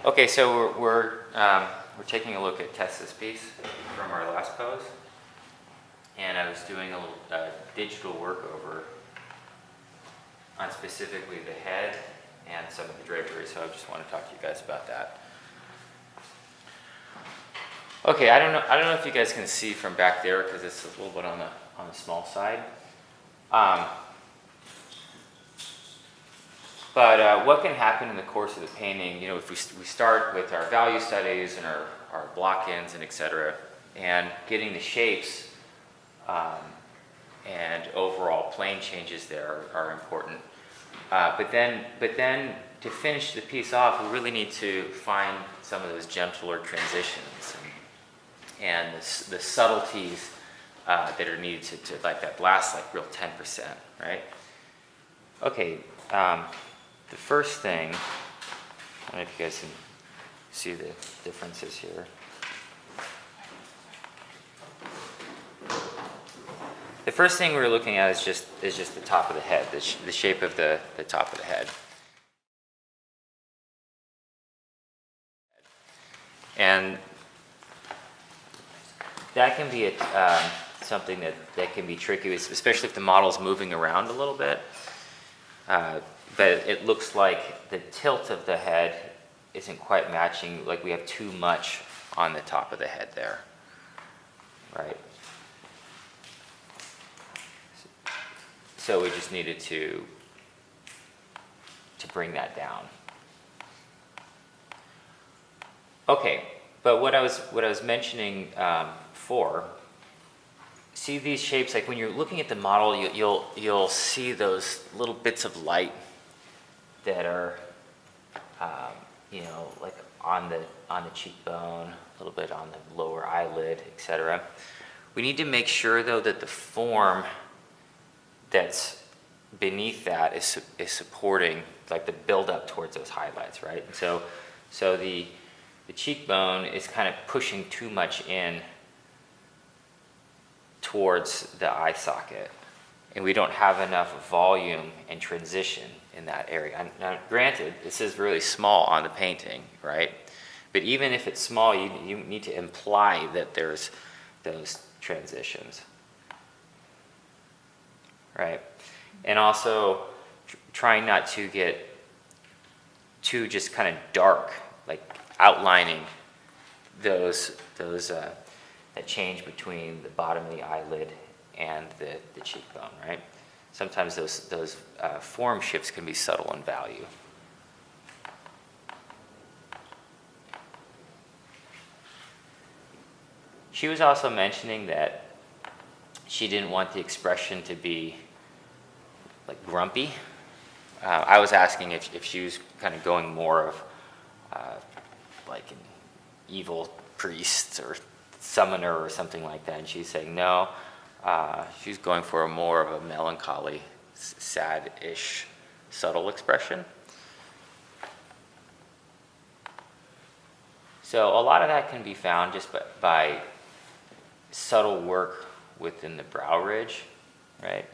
Okay, so we're taking a look at test this piece from our last pose, and I was doing a little digital workover on specifically the head and some of the drapery, so I just want to talk to you guys about that. Okay, I don't know if you guys can see from back there because it's a little bit on the small side. But what can happen in the course of the painting, if we start with our value studies and our block-ins and etc., and getting the shapes and overall plane changes there are important. But then to finish the piece off, we really need to find some of those gentler transitions and the subtleties that are needed to like that last real 10%, right? Okay. The first thing, I don't know if you guys can see the differences here. The first thing we're looking at is just the top of the head, the shape of the top of the head. And that can be something that can be tricky, especially if the model's moving around a little bit. But it looks like the tilt of the head isn't quite matching, like we have too much on the top of the head there, right? So we just needed to bring that down. Okay, but what I was mentioning see these shapes, like when you're looking at the model, you'll see those little bits of light that are, like on the cheekbone, a little bit on the lower eyelid, etc. We need to make sure, though, that the form that's beneath that is supporting, like, the build up towards those highlights, right? And so the cheekbone is kind of pushing too much in towards the eye socket, and we don't have enough volume and transition in that area. Now, granted, this is really small on the painting, right? But even if it's small, you need to imply that there's those transitions, right? And also trying not to get too just kind of dark, like outlining those that change between the bottom of the eyelid and the cheekbone, right? Sometimes those form shifts can be subtle in value. She was also mentioning that she didn't want the expression to be like grumpy. I was asking if she was kind of going more of like an evil priest or summoner or something like that, and she's saying no. She's going for more of a melancholy, sad-ish, subtle expression. So a lot of that can be found just by subtle work within the brow ridge, right?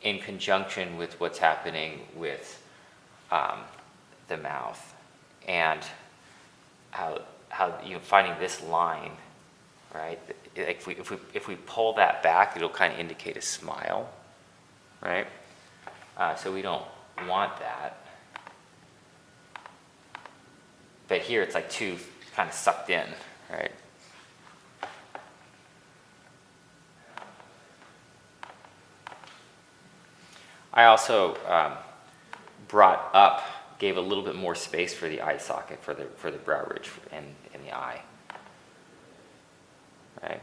In conjunction with what's happening with the mouth, and how finding this line, right? If we pull that back, it'll kind of indicate a smile, right? So we don't want that. But here it's like too kind of sucked in, right? I also gave a little bit more space for the eye socket, for the brow ridge and the eye, right?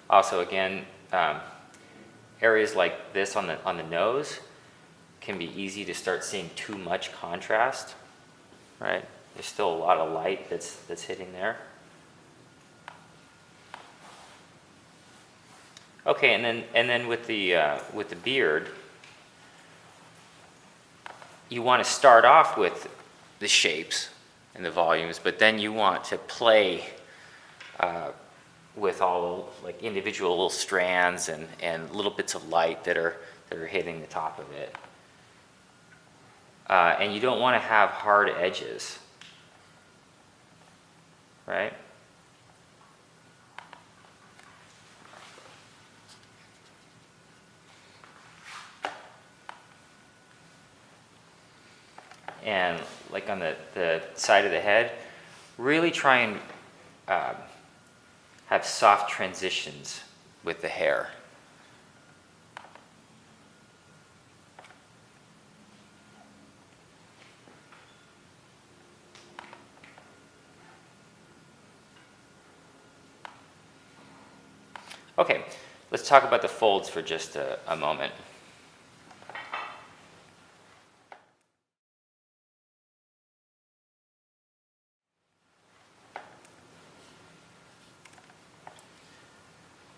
Also, again, areas like this on the nose can be easy to start seeing too much contrast, right? There's still a lot of light that's hitting there. Okay, and then with the beard, you want to start off with the shapes and the volumes, but then you want to play with all like individual little strands and little bits of light that are hitting the top of it. And you don't want to have hard edges, right? And like on the side of the head, really try and have soft transitions with the hair. Okay, let's talk about the folds for just a moment.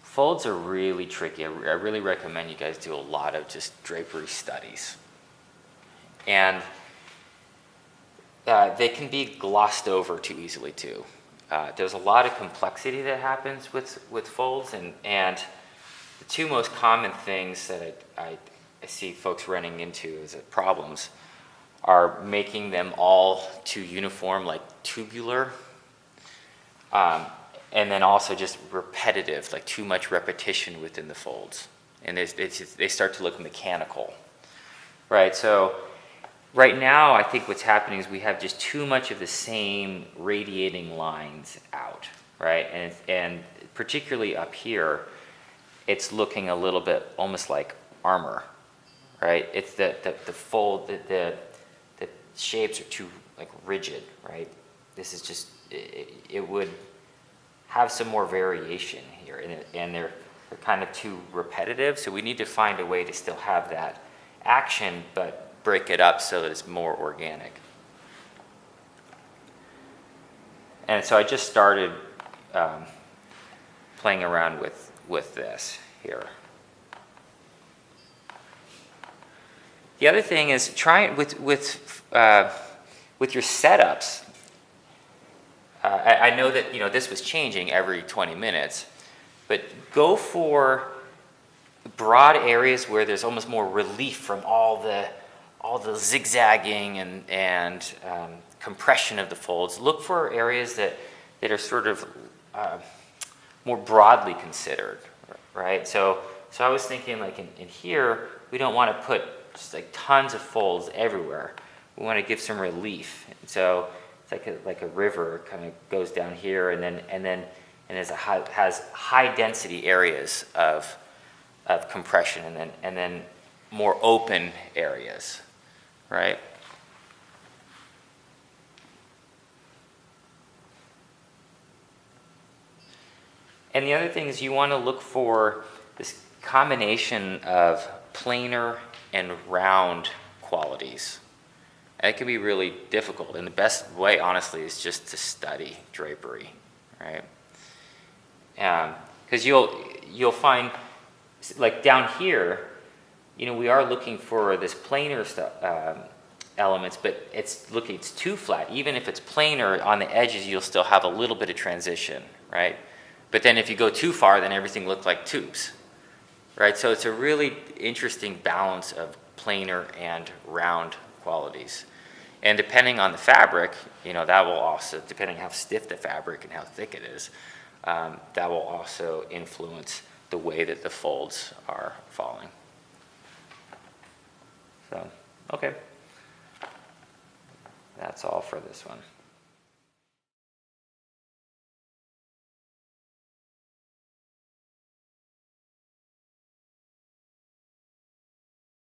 Folds are really tricky. I really recommend you guys do a lot of just drapery studies. And they can be glossed over too easily too. There's a lot of complexity that happens with folds, and the two most common things that I see folks running into as problems are making them all too uniform, like tubular, and then also just repetitive, like too much repetition within the folds. And they start to look mechanical, right? So right now, I think what's happening is we have just too much of the same radiating lines out, right? And particularly up here, it's looking a little bit almost like armor, right? It's the fold, the shapes are too like rigid, right? This is just, it would have some more variation here, and they're kind of too repetitive, so we need to find a way to still have that action, but break it up so that it's more organic. And so I just started playing around with this here. The other thing is try it with your setups. I know that this was changing every 20 minutes, but go for broad areas where there's almost more relief from all the zigzagging and compression of the folds. Look for areas that are sort of more broadly considered, right? So I was thinking like in here, we don't want to put just like tons of folds everywhere. We want to give some relief. And so it's like a river kind of goes down here and has high density areas of compression and then more open areas, right? And the other thing is you want to look for this combination of planar and round qualities. And it can be really difficult, and the best way, honestly, is just to study drapery, right? Because you'll find, like down here, we are looking for this planar stuff, elements, but it's too flat. Even if it's planar on the edges, you'll still have a little bit of transition, right? But then if you go too far, then everything looks like tubes, right? So it's a really interesting balance of planar and round qualities. And depending on the fabric, that will also, depending how stiff the fabric and how thick it is, that will also influence the way that the folds are falling. So, okay. That's all for this one.